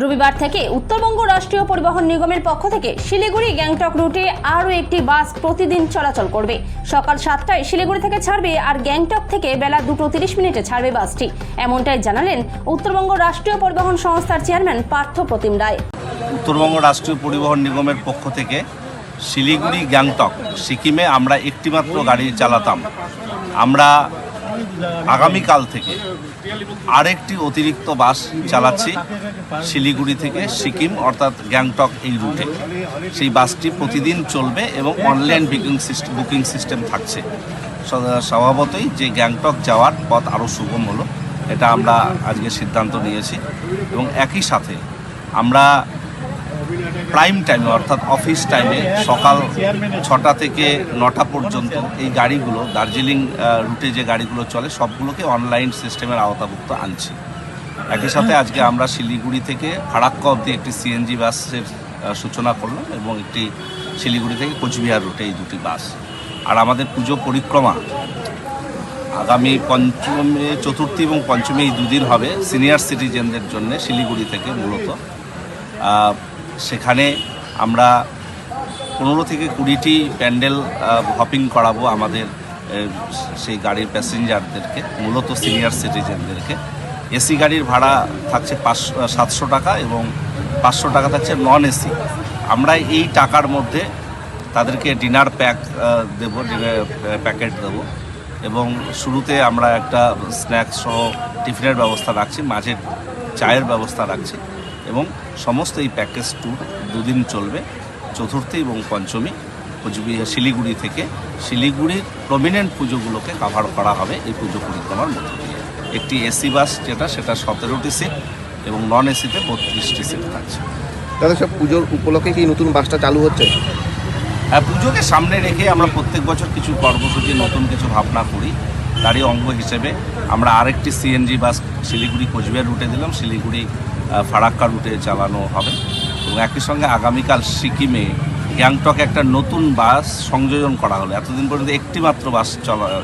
রবিবার থেকে উত্তরবঙ্গ রাষ্ট্রীয় পরিবহন নিগমের পক্ষ থেকে শিলিগুড়ি গ্যাংটক রুটে আরও একটি বাস প্রতিদিন চলাচল করবে। সকাল 7টায় শিলিগুড়ি থেকে ছাড়বে আর গ্যাংটক থেকে বেলা 2:30 ছাড়বে বাসটি। এমনটাই জানালেন উত্তরবঙ্গ রাষ্ট্রীয় পরিবহন সংস্থার চেয়ারম্যান পার্থ প্রতিম রায়। উত্তরবঙ্গ রাষ্ট্রীয় পরিবহন নিগমের পক্ষ থেকে শিলিগুড়ি গ্যাংটক সিকিমে আমরা একটিমাত্র গাড়ি চালাতাম। আমরা আগামীকাল থেকে আরেকটি অতিরিক্ত বাস চালাচ্ছি শিলিগুড়ি থেকে সিকিম অর্থাৎ গ্যাংটক এই রুটে। সেই বাসটি প্রতিদিন চলবে এবং অনলাইন বুকিং সিস্টেম থাকছে। স্বভাবতই যে গ্যাংটক যাওয়ার পথ আরও সুগম হলো, এটা আমরা আজকে সিদ্ধান্ত নিয়েছি। এবং একই সাথে আমরা প্রাইম টাইমে অর্থাৎ অফিস টাইমে সকাল 6টা থেকে 9টা পর্যন্ত এই গাড়িগুলো দার্জিলিং রুটে যে গাড়িগুলো চলে সবগুলোকে অনলাইন সিস্টেমের আওতাভুক্ত আনছি। একই সাথে আজকে আমরা শিলিগুড়ি থেকে ফারাক্কা অবধি একটি সিএনজি বাসের সূচনা করলাম এবং একটি শিলিগুড়ি থেকে কোচবিহার রুটে এই দুটি বাস। আর আমাদের পুজো পরিক্রমা আগামী পঞ্চমী, চতুর্থী এবং পঞ্চমী এই দুদিন হবে সিনিয়র সিটিজেনদের জন্য শিলিগুড়ি থেকে মূলত। সেখানে আমরা 15 থেকে 20টি প্যান্ডেল হপিং করাবো আমাদের সেই গাড়ির প্যাসেঞ্জারদেরকে, মূলত সিনিয়র সিটিজেনদেরকে। এসি গাড়ির ভাড়া থাকছে 700 টাকা এবং 500 টাকা থাকছে নন এসি। আমরা এই টাকার মধ্যে তাদেরকে ডিনার দেবো, ডিনার প্যাকেট দেবো এবং শুরুতে আমরা একটা স্ন্যাক্স সহ টিফিনের ব্যবস্থা রাখছি, মাঝে চায়ের ব্যবস্থা রাখছি এবং সমস্ত এই প্যাকেজ ট্যুর দুদিন চলবে, চতুর্থী এবং পঞ্চমী। কোচবিহার শিলিগুড়ি থেকে শিলিগুড়ির প্রমিনেন্ট পুজোগুলোকে কাভার করা হবে এই পুজো পরিক্রমার মধ্যে দিয়ে। একটি এসি বাস সেটা 17টি সিট এবং নন এসিতে 32টি সিট থাকছে। দাদা, সব পুজোর উপলক্ষে কি নতুন বাসটা চালু হচ্ছে? হ্যাঁ, পুজোকে সামনে রেখে আমরা প্রত্যেক বছর কিছু কর্মসূচি, নতুন কিছু ভাবনা করি। তারই অঙ্গ হিসেবে আমরা আরেকটি সিএনজি বাস শিলিগুড়ি কোচবিহার রুটে দিলাম, শিলিগুড়ি ফারাক্কা রুটে চালানো হবে। এবং একই সঙ্গে আগামীকাল সিকিমে গ্যাংটকে একটা নতুন বাস সংযোজন করা হলো। এতদিন পর্যন্ত একটি মাত্র বাস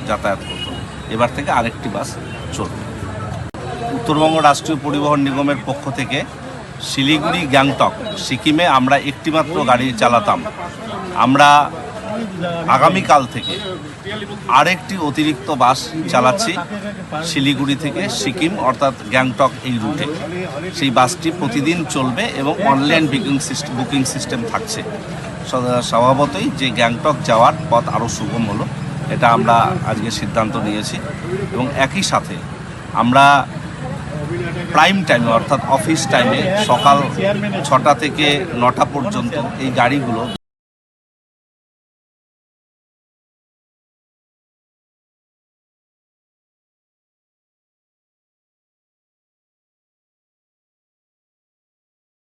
যাতায়াত করতো, এবার থেকে আরেকটি বাস চলবে। উত্তরবঙ্গ রাষ্ট্রীয় পরিবহন নিগমের পক্ষ থেকে শিলিগুড়ি গ্যাংটক সিকিমে আমরা একটিমাত্র গাড়ি চালাতাম। আমরা আগামীকাল থেকে আরেকটি অতিরিক্ত বাস চালাচ্ছি শিলিগুড়ি থেকে সিকিম অর্থাৎ গ্যাংটক এই রুটে। সেই বাসটি প্রতিদিন চলবে এবং অনলাইন বুকিং সিস্টেম থাকছে। স্বভাবতই যে গ্যাংটক যাওয়ার পথ আরও সুগম হলো, এটা আমরা আজকে সিদ্ধান্ত নিয়েছি। এবং একই সাথে আমরা প্রাইম টাইমে অর্থাৎ অফিস টাইমে সকাল 6টা থেকে 9টা পর্যন্ত এই গাড়িগুলো